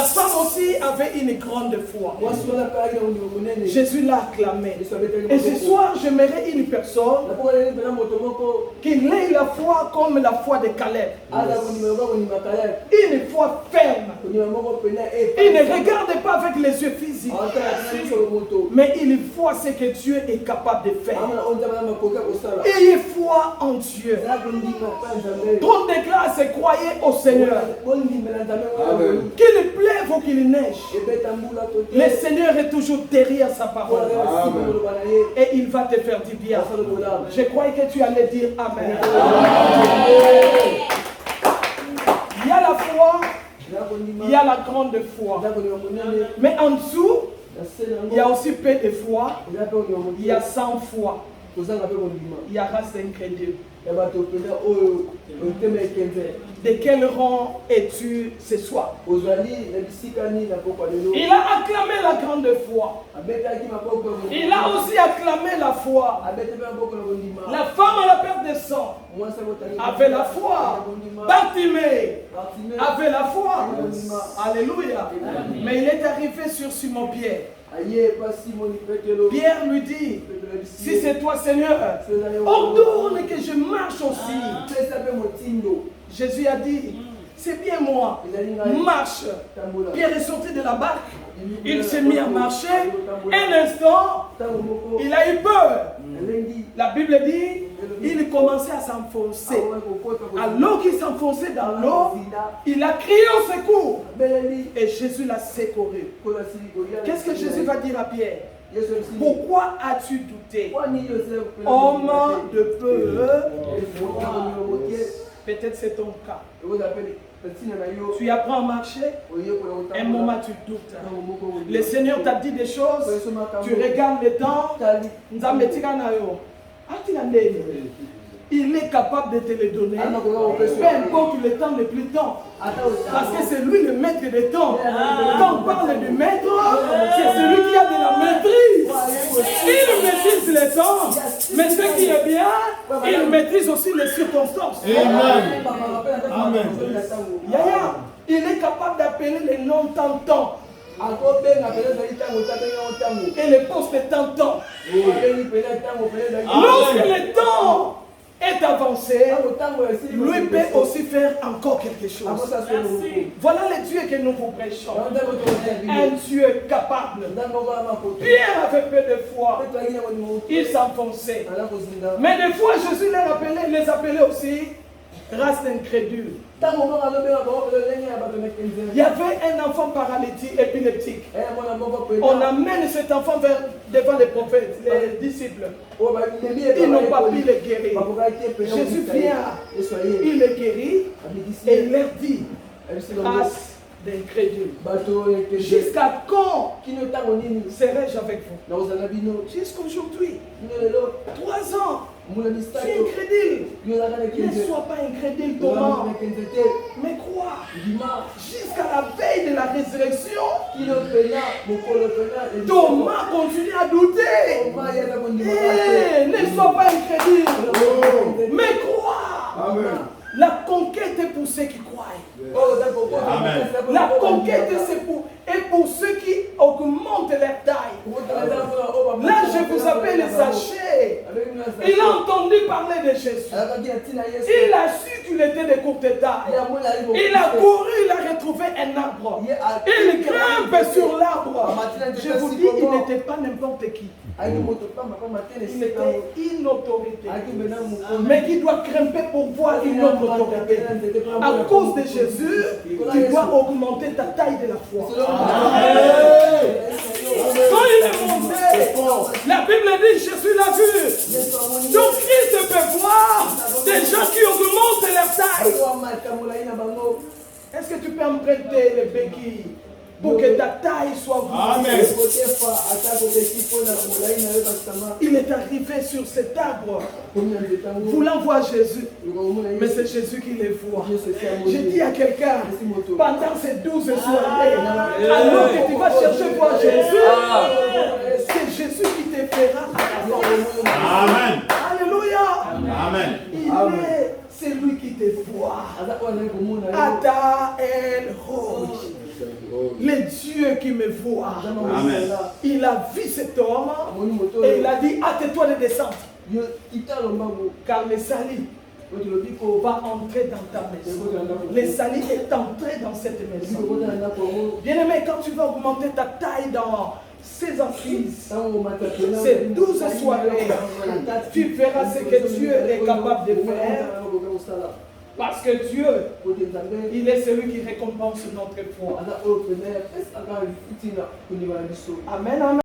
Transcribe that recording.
La femme aussi avait une grande foi. Jésus l'a acclamé. Et ce soir, j'aimerais une personne qui ait la foi comme la foi de Caleb. Une foi ferme. Il ne regarde pas avec les yeux physiques, mais il voit ce que Dieu est capable de faire. Ayez foi en Dieu. Trône de grâce et croyez au Seigneur. Qu'il pleuve ou qu'il neige, le Seigneur est toujours derrière sa parole. Et il va te faire du bien. Je croyais que tu allais dire Amen. Il y a la foi, il y a la grande foi. Mais en dessous, il y a aussi peu de foi, il y a 100 foi. Il y a race d'incrédules. De quel rang es-tu ce soir? Il a acclamé la grande foi. Il a aussi acclamé la foi. La femme à la perte de sang avait la foi. Bartimée avait la foi. Alléluia. Mais il est arrivé sur Simon-Pierre. Pierre lui dit, si c'est toi Seigneur, ordonne que je marche aussi. Jésus a dit, c'est bien moi, marche. Pierre est sorti de la barque, il s'est mis à marcher. Un instant, il a eu peur. La Bible dit, il commençait à s'enfoncer. Alors qu'il s'enfonçait dans l'eau, il a crié au secours. Et Jésus l'a secouru. Qu'est-ce que Jésus va dire à Pierre? Pourquoi as-tu douté? Homme de peu. Peut-être c'est ton cas. Tu apprends à marcher, un moment tu doutes. Le Seigneur t'a dit des choses, tu regardes le temps, il est capable de te les donner, peu importe le temps le plus temps. Parce que c'est lui le maître des temps. Quand on parle du maître, c'est celui qui a de la maîtrise. Il maîtrise les temps, mais ce qui est bien, il maîtrise aussi les circonstances. Amen. Amen. Yaya, il est capable d'appeler les noms tant. Et les postes tant. Lorsque le temps est avancé, lui peut aussi faire encore quelque chose. Voilà le Dieu que nous vous prêchons. Un Dieu capable. Pierre avait peu de foi. Il s'enfonçait. Mais des fois, Jésus les appelait aussi race d'incrédules. Il y avait un enfant paralytique, épileptique. On amène cet enfant devant les prophètes, les disciples. Ils n'ont pas pu le guérir. Jésus vient, il le guérit et il leur dit, race d'incrédules. Jusqu'à quand serai-je avec vous? Jusqu'aujourd'hui. 3 ans. Tu es incrédule. Ne sois pas incrédule, Thomas. Mais crois. Jusqu'à la veille de la résurrection, Thomas continue à douter. Ne sois pas incrédule. Mais crois. Amen. La conquête est pour ceux qui croient. Amen. La conquête est pour ceux qui augmentent leur taille. Là, je vous appelle les sachets. Il a entendu parler de Jésus. Il a su qu'il était de courte taille. Il a couru, il a retrouvé un arbre. Il grimpe sur l'arbre. Je vous dis, il n'était pas n'importe qui. Il était une autorité. Mais qui doit grimper pour voir une autre autorité. À cause de Jésus, tu dois augmenter ta taille de la foi. Quand il est monté, la Bible dit, Jésus l'a vu. Donc Christ peut voir des gens qui augmentent leur taille. Est-ce que tu peux emprunter les béquilles pour que ta taille soit Amen. Il est arrivé sur cet arbre, voulant voir Jésus, mais c'est Jésus qui les voit. Je dis à quelqu'un, pendant ces 12 soirées, alors que tu vas chercher voir Jésus, c'est Jésus qui te fera. Amen. Alléluia. Amen. C'est lui qui te voit. Ata El Roy. qui me voit. Amen. Il a vu cet homme et il a dit, hâte-toi de descendre. Car le salut va entrer dans ta maison. Le salut est entré dans cette maison. Bien-aimé, quand tu vas augmenter ta taille dans ces assises, ces 12 soirées, tu verras ce que Dieu est capable de faire. Parce que Dieu, il est celui qui récompense notre foi. Amen, amen.